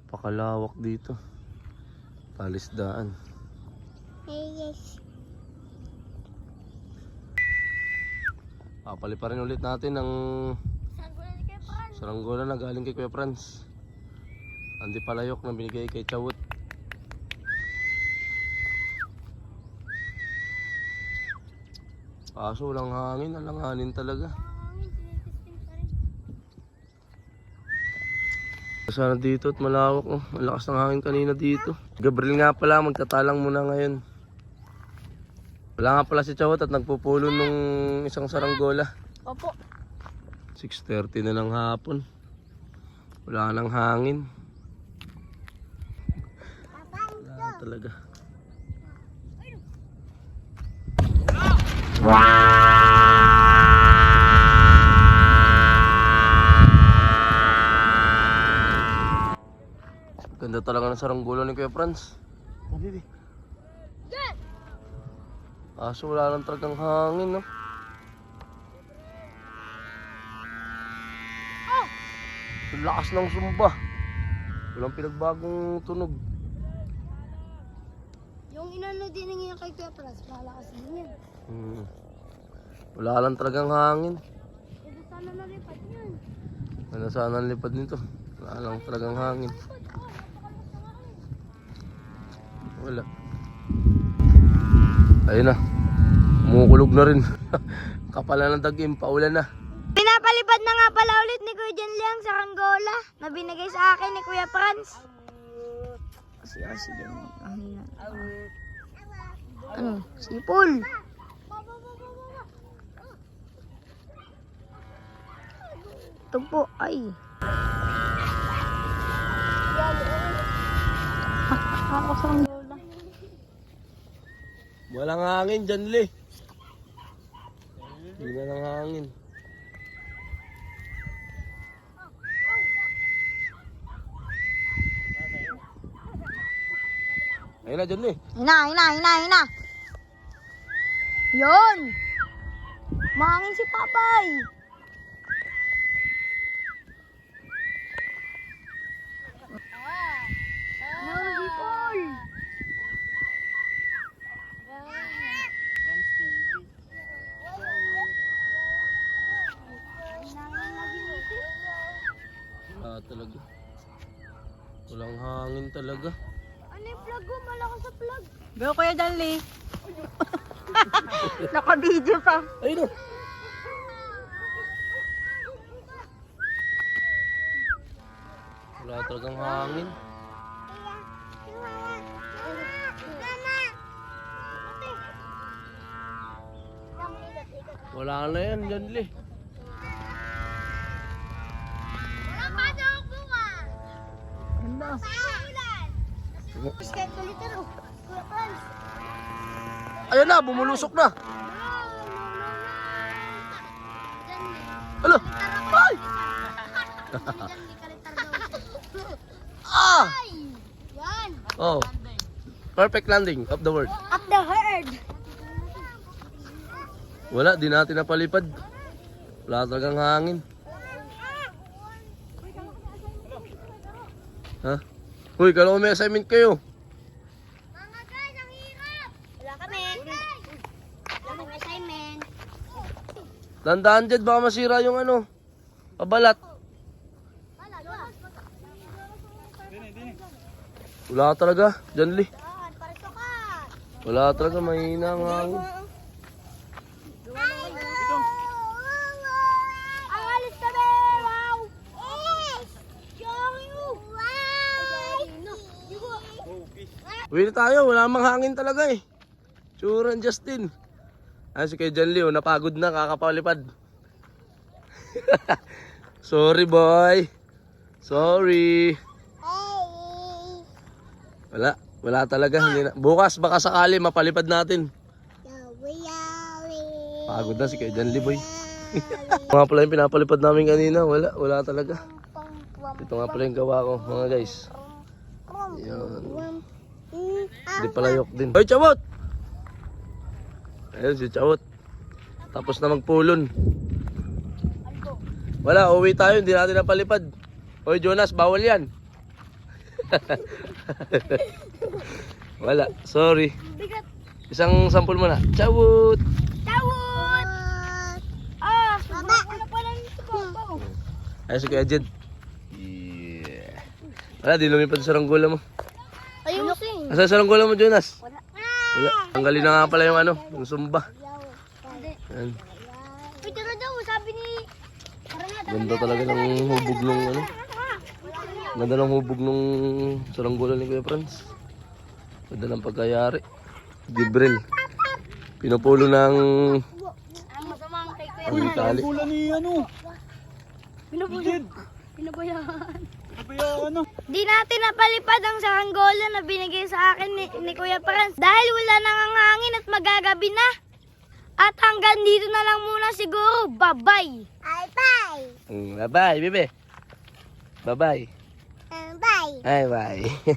Pakalawak dito. Palisdaan. Yes. Papaliparin ulit natin ng saranggola na galing kay Kuya Franz. Andi palayok na binigay kay Chawot. Kaso walang hangin, alanganin talaga. Sana dito at malawak, oh. Malakas ng hangin kanina dito. Gabriel nga pala, magtatalang muna ngayon. Wala nga pala si Chawot at nagpupulo nung isang saranggola. Opo. 6:30 na ng hapon. Wala nang hangin. Wala talaga. Ganda talaga ng saranggola ni Kuya Franz. Kaso wala lang talagang hangin, no? Ang lakas ng sumba. Walang pinagbagong tunog. Yung inano din niya kay Kuya Franz, malakas din yan. Wala lang talagang hangin. Ito sana nalipad yan. Ano sana ang lipad nito? Wala lang talagang hangin. Wala. Ayun na. Umukulog na rin. Kapala ng dagim, paulan na. Pinapalipad na nga pala ulit ni Kuya Jan Liang sa Ranggola na binigay sa akin ni Kuya Franz. Sige. Ano? Sipol. Ito po ay. Ako sa Ranggola. Walang hangin dyan, Li. Hindi na ng hangin. Ayun na dyan, Li. Hina. Yun. Mahangin si Papay. Sipol. Wala talaga. Walang hangin talaga. Ano yung plug ko? Malakas sa plug. Go Kuya Danley. Naka-video pa. Ayun na. Wala talagang hangin. Wala na yan dyan, Li. Wala pa daw bunga. Ganda. Biscuit ko litero. Kuya Franz. Ayun na, bumulusok na. Alo! Ay! Ah! Yan. Oh. Perfect landing of the world. Up the herd. Wala, di natin napalipad. Wala talagang hangin. Ha? Uy, kala ko may assignment kayo. Mga guys, ang hirap. Wala kami. Wala kami assignment. Dandaan dyan, baka masira yung ano. Pabalat. Wala talaga, dyan, Li. Wala talaga, mahina ang hangin. Ang alis kami! Wow! Uwi na tayo, wala mang hangin talaga eh. Tsuran Justin. Ah, si kay John Leo, napagod na, kakapalipad. Sorry boy. Sorry. Wala talaga. Hindi na. Bukas baka sakali mapalipad natin. Pagod na si kay John Leo boy. Mga pala yung pinapalipad namin kanina, wala talaga. Ito nga pala yung gawa ko mga guys. Yan. Hindi palayok din. Hoy, Chawot! Ayun si Chawot. Tapos na magpulon. Wala, uwi tayo, hindi natin napalipad. Oy Jonas, bawal yan. Wala, sorry. Bigat. Isang sampol mo na. Chawut! Tawot! Ah, baba na pala nito ko. Ayos si Kuya Jed. Yeah. Wala, di lumipad sa saranggola mo. Ayusin. Asa sa saranggola mo, Jonas? Wala. Wala. Tanggalin na nga pala yung ano, yung sumba. Yan. Uy, tara daw, sabi ni... Ganda talaga ng hubog nung ano. Ganda ng hubog nung saranggola ni Kuya Franz. Ganda ng pagkayari. Gibril. Pinupulo ng Ang masamang kay Kuya. ang tali. Wala ni ano. Pinabayaan. Ano? Di natin napalipad ang saranggola na binigay sa akin ni Kuya Franz dahil wala nang ang hangin at magagabi na. At hanggang dito na lang muna siguro. Bye-bye. Bye-bye. Bye-bye, bebe. Bye-bye. Bye. Bye-bye.